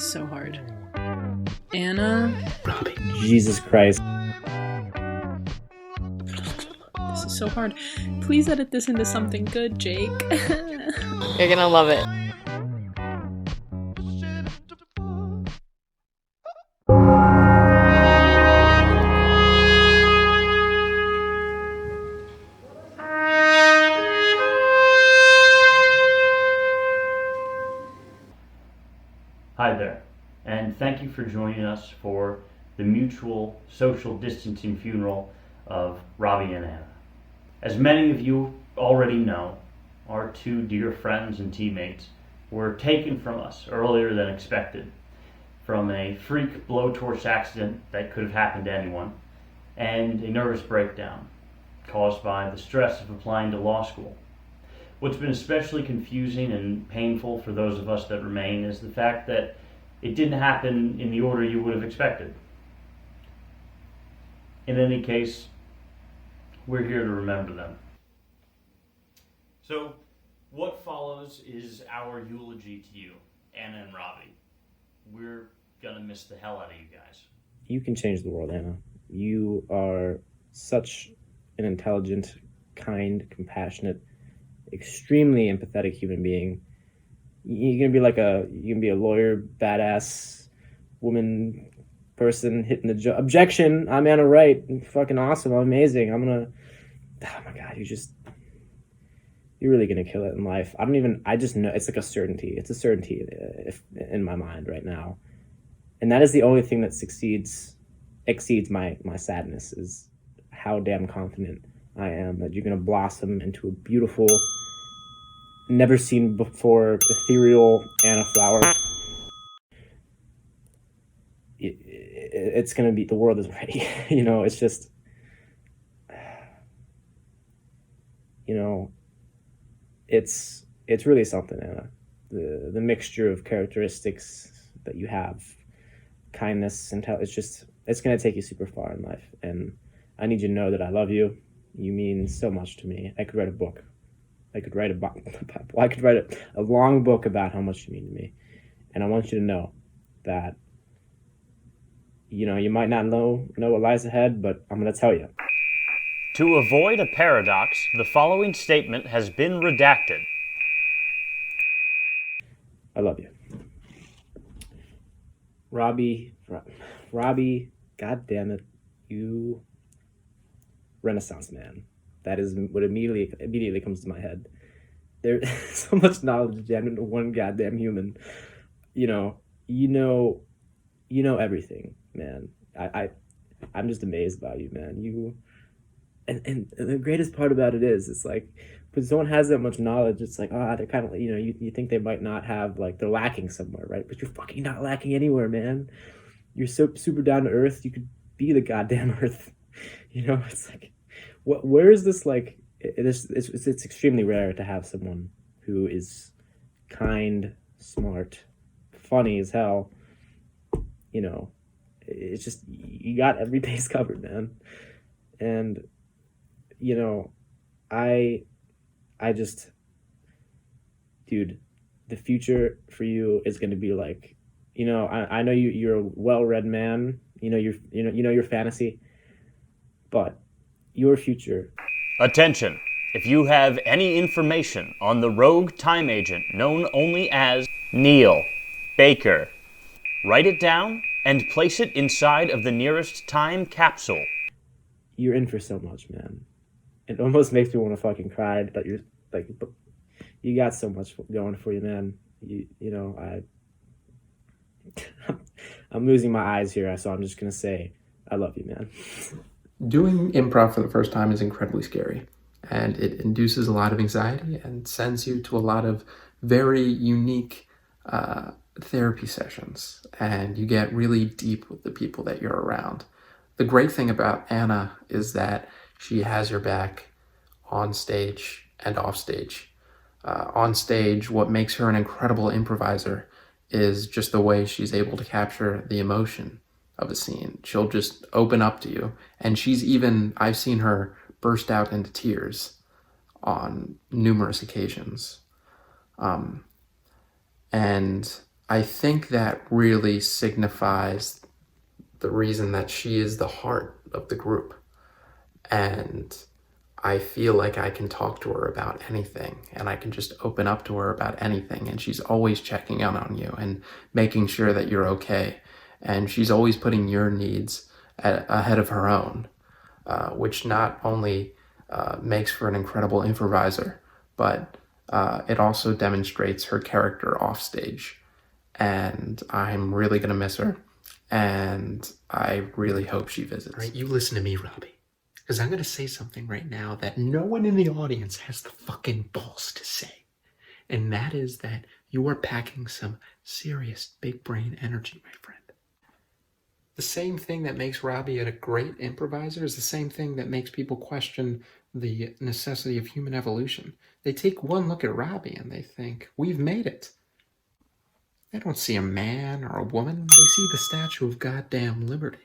so hard. Anna. Robbie. Jesus Christ. This is so hard. Please edit this into something good, Jake. You're gonna love it. Hi there, and thank you for joining us for the mutual social distancing funeral of Robbie and Anna. As many of you already know, our two dear friends and teammates were taken from us earlier than expected from a freak blowtorch accident that could have happened to anyone and a nervous breakdown caused by the stress of applying to law school. What's been especially confusing and painful for those of us that remain is the fact that it didn't happen in the order you would have expected. In any case, we're here to remember them. So, what follows is our eulogy to you, Anna and Robbie. We're gonna miss the hell out of you guys. You can change the world, Anna. You are such an intelligent, kind, compassionate, extremely empathetic human being. You're gonna be a lawyer, badass woman person hitting the objection. I'm Anna Wright. Fucking awesome. I'm amazing. Oh my God, you're really gonna kill it in life. I just know it's like a certainty. It's a certainty in my mind right now, and that is the only thing that exceeds my sadness, is how damn confident I am that you're gonna blossom into a beautiful, never seen before, ethereal Anna flower. It's gonna be, the world is ready. It's just, it's really something, Anna. The mixture of characteristics that you have, kindness, and it's gonna take you super far in life. And I need you to know that I love you. You mean so much to me. I could write a book. I could write a long book about how much you mean to me. And I want you to know that, you might not know what lies ahead, but I'm going to tell you. To avoid a paradox, the following statement has been redacted. I love you. Robbie, God damn it, you Renaissance man. That is what immediately comes to my head. There's so much knowledge jammed into one goddamn human. You know everything, man. I'm just amazed by you, man. And the greatest part about it is, it's like, when someone has that much knowledge, it's like, they're kind of, you think they might not have, like, they're lacking somewhere, right? But you're fucking not lacking anywhere, man. You're so super down to earth. You could be the goddamn earth. It's like, where is this, like, it's extremely rare to have someone who is kind, smart, funny as hell. It's just, you got every base covered, man. And I just, dude, the future for you is going to be like, I know you're a well-read man, your fantasy, but your future. Attention! If you have any information on the rogue time agent known only as Neil Baker, write it down and place it inside of the nearest time capsule. You're in for so much, man. It almost makes me want to fucking cry that you're like, you got so much going for you, man. I'm losing my eyes here, so I'm just gonna say I love you, man. Doing improv for the first time is incredibly scary, and it induces a lot of anxiety and sends you to a lot of very unique therapy sessions, and you get really deep with the people that you're around. The great thing about Anna is that she has your back on stage and off stage. On stage, what makes her an incredible improviser is just the way she's able to capture the emotion of a scene. She'll just open up to you, and I've seen her burst out into tears on numerous occasions. And I think that really signifies the reason that she is the heart of the group. And I feel like I can talk to her about anything, and I can just open up to her about anything, and she's always checking in on you and making sure that you're okay. And she's always putting your needs ahead of her own, which not only makes for an incredible improviser, but it also demonstrates her character off stage. And I'm really going to miss her, and I really hope she visits. All right, you listen to me, Robbie. Because I'm going to say something right now that no one in the audience has the fucking balls to say. And that is that you are packing some serious big brain energy, my friend. The same thing that makes Robbie a great improviser is the same thing that makes people question the necessity of human evolution. They take one look at Robbie and they think, we've made it. They don't see a man or a woman. They see the statue of goddamn liberty.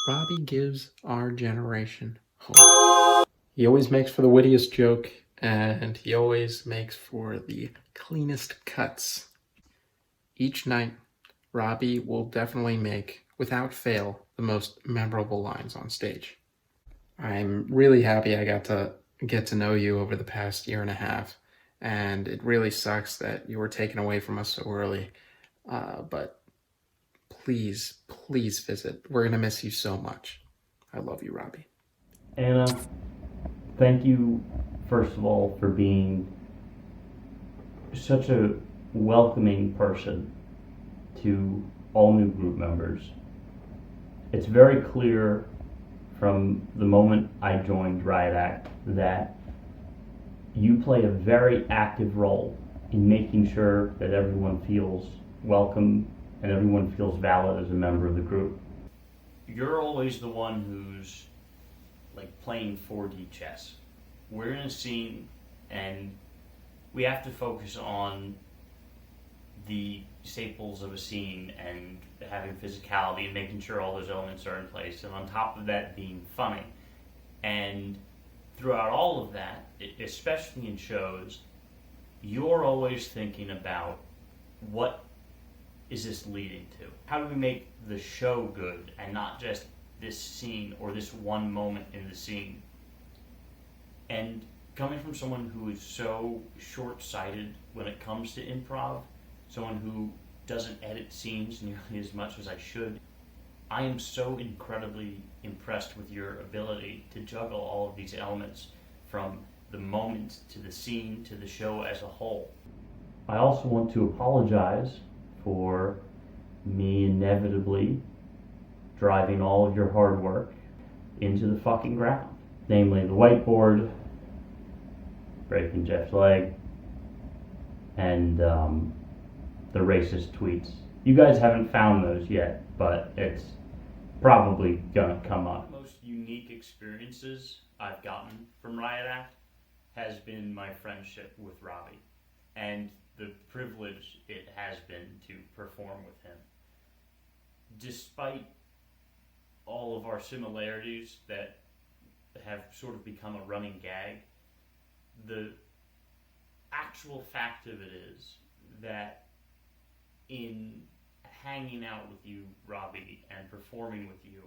Robbie gives our generation hope. He always makes for the wittiest joke, and he always makes for the cleanest cuts. Each night, Robbie will definitely make, without fail, the most memorable lines on stage. I'm really happy I got to get to know you over the past year and a half, and it really sucks that you were taken away from us so early, but please visit. We're going to miss you so much. I love you, Robbie. Anna, thank you, first of all, for being such a welcoming person to all new group members. It's very clear from the moment I joined Riot Act that you play a very active role in making sure that everyone feels welcome and everyone feels valid as a member of the group. You're always the one who's like playing 4D chess. We're in a scene and we have to focus on the staples of a scene and having physicality and making sure all those elements are in place, and on top of that being funny. And throughout all of that, especially in shows, you're always thinking about what is this leading to? How do we make the show good and not just this scene or this one moment in the scene? And coming from someone who is so short-sighted when it comes to improv, someone who doesn't edit scenes nearly as much as I should, I am so incredibly impressed with your ability to juggle all of these elements, from the moment to the scene to the show as a whole. I also want to apologize for me inevitably driving all of your hard work into the fucking ground. Namely the whiteboard, breaking Jeff's leg, and the racist tweets. You guys haven't found those yet, but it's probably gonna come up. The most unique experiences I've gotten from Riot Act has been my friendship with Robbie, and the privilege it has been to perform with him. Despite all of our similarities that have sort of become a running gag, the actual fact of it is that in hanging out with you, Robbie, and performing with you,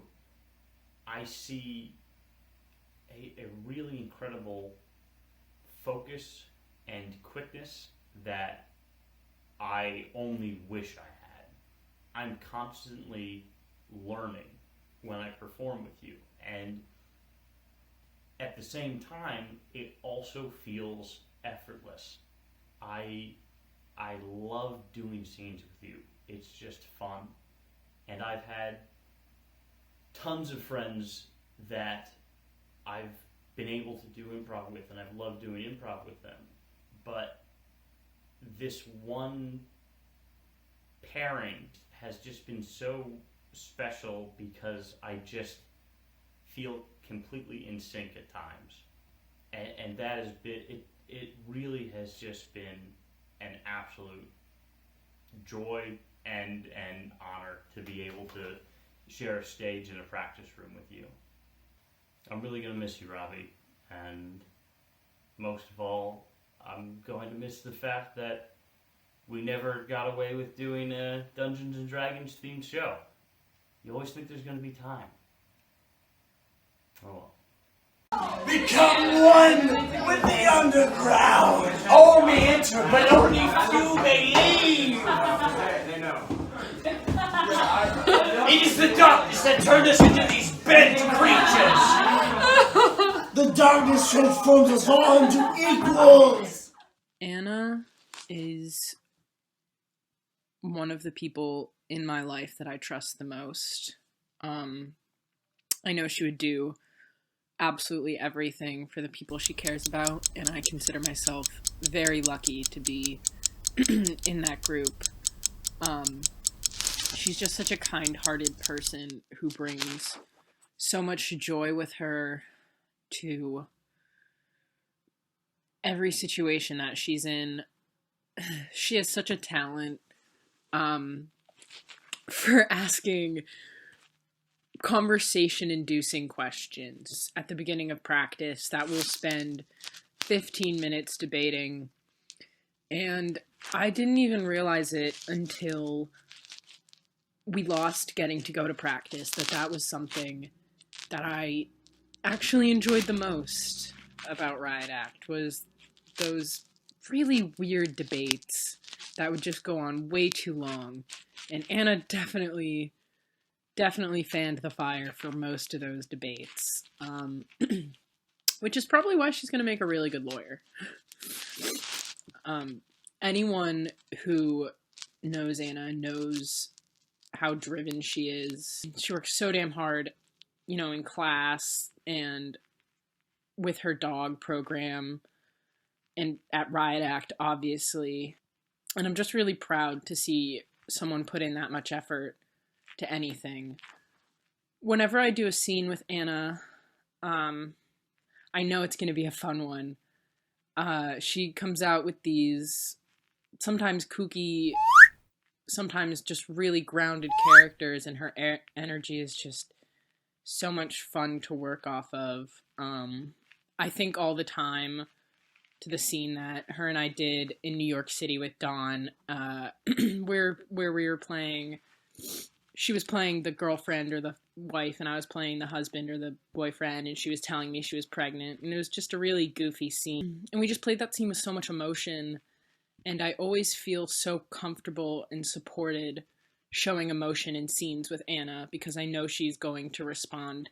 I see a really incredible focus and quickness that I only wish I had. I'm constantly learning when I perform with you, and at the same time, it also feels effortless. I love doing scenes with you. It's just fun. And I've had tons of friends that I've been able to do improv with, and I've loved doing improv with them. But this one pairing has just been so special because I just feel completely in sync at times. And that has been, it really has just been an absolute joy and an honor to be able to share a stage in a practice room with you. I'm really going to miss you, Robbie, and most of all, I'm going to miss the fact that we never got away with doing a Dungeons and Dragons themed show. You always think there's going to be time. Oh well. Become one with the underground. All may enter, but only few may leave. It is the darkness that turned us into these bent creatures. The darkness transforms us all into equals. Anna is one of the people in my life that I trust the most. I know she would do absolutely everything for the people she cares about, and I consider myself very lucky to be in that group. She's just such a kind-hearted person who brings so much joy with her to every situation that she's in. She has such a talent for asking conversation-inducing questions at the beginning of practice that we'll spend 15 minutes debating. And I didn't even realize it until we lost getting to go to practice, that was something that I actually enjoyed the most about Riot Act, was those really weird debates that would just go on way too long. And Anna definitely fanned the fire for most of those debates, which is probably why she's going to make a really good lawyer. Anyone who knows Anna knows how driven she is. She works so damn hard, in class and with her dog program and at Riot Act, obviously. And I'm just really proud to see someone put in that much effort to anything. Whenever I do a scene with Anna, I know it's going to be a fun one. She comes out with these sometimes kooky, sometimes just really grounded characters, and her energy is just so much fun to work off of. I think all the time to the scene that her and I did in New York City with Dawn, where we were playing, she was playing the girlfriend or the wife, and I was playing the husband or the boyfriend, and she was telling me she was pregnant, and it was just a really goofy scene. And we just played that scene with so much emotion, and I always feel so comfortable and supported showing emotion in scenes with Anna, because I know she's going to respond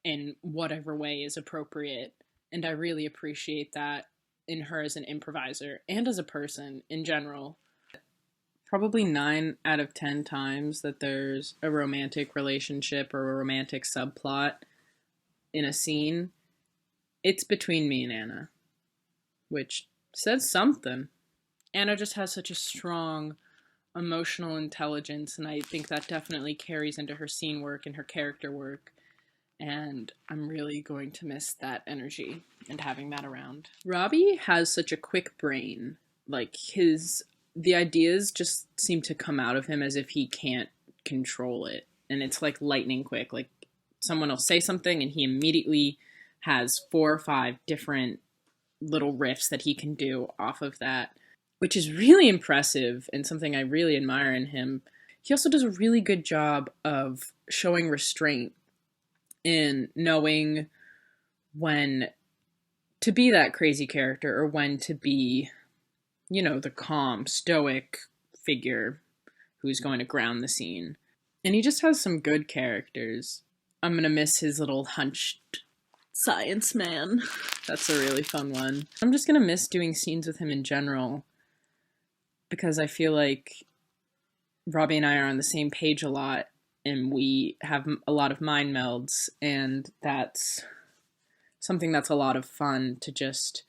in whatever way is appropriate, and I really appreciate that in her as an improviser and as a person in general. Probably 9 out of 10 times that there's a romantic relationship or a romantic subplot in a scene, it's between me and Anna, which says something. Anna just has such a strong emotional intelligence, and I think that definitely carries into her scene work and her character work, and I'm really going to miss that energy and having that around. Robbie has such a quick brain. Like, the ideas just seem to come out of him as if he can't control it, and it's like lightning quick. Like, someone will say something and he immediately has 4 or 5 different little riffs that he can do off of that, which is really impressive and something I really admire in him. He also does a really good job of showing restraint in knowing when to be that crazy character or when to be, the calm, stoic figure who's going to ground the scene. And he just has some good characters. I'm going to miss his little hunched science man. That's a really fun one. I'm just going to miss doing scenes with him in general, because I feel like Robbie and I are on the same page a lot, and we have a lot of mind melds, and that's something that's a lot of fun, to just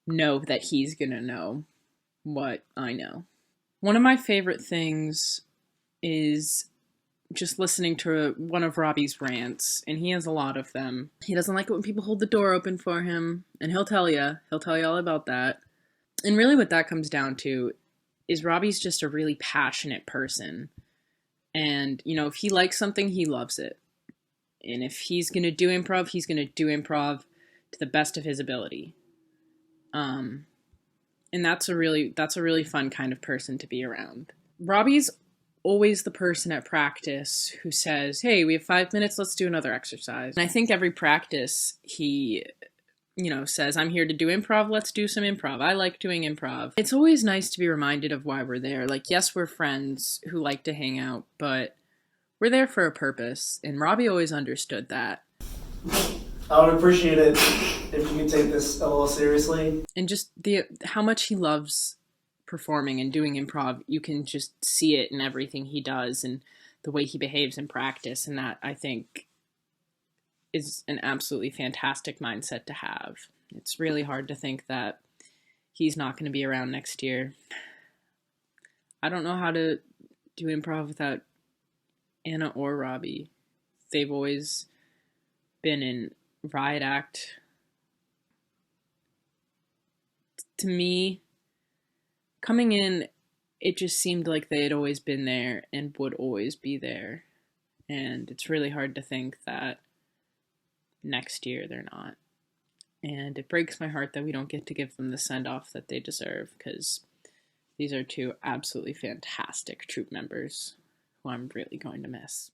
know that he's gonna know what I know. One of my favorite things is just listening to one of Robbie's rants, and he has a lot of them. He doesn't like it when people hold the door open for him, and he'll tell you all about that. And really what that comes down to is Robbie's just a really passionate person. And, if he likes something, he loves it. And if he's going to do improv, he's going to do improv to the best of his ability. And And that's a really fun kind of person to be around. Robbie's always the person at practice who says, hey, we have 5 minutes, let's do another exercise. And I think every practice he, says, I'm here to do improv, let's do some improv. I like doing improv. It's always nice to be reminded of why we're there. Like, yes, we're friends who like to hang out, but we're there for a purpose. And Robbie always understood that. I would appreciate it if you could take this a little seriously. And just how much he loves performing and doing improv, you can just see it in everything he does and the way he behaves in practice. And that, I think, is an absolutely fantastic mindset to have. It's really hard to think that he's not going to be around next year. I don't know how to do improv without Anna or Robbie. They've always been in Riot Act. To me, coming in, it just seemed like they had always been there and would always be there. And it's really hard to think that next year they're not. And it breaks my heart that we don't get to give them the send-off that they deserve, because these are two absolutely fantastic troupe members who I'm really going to miss.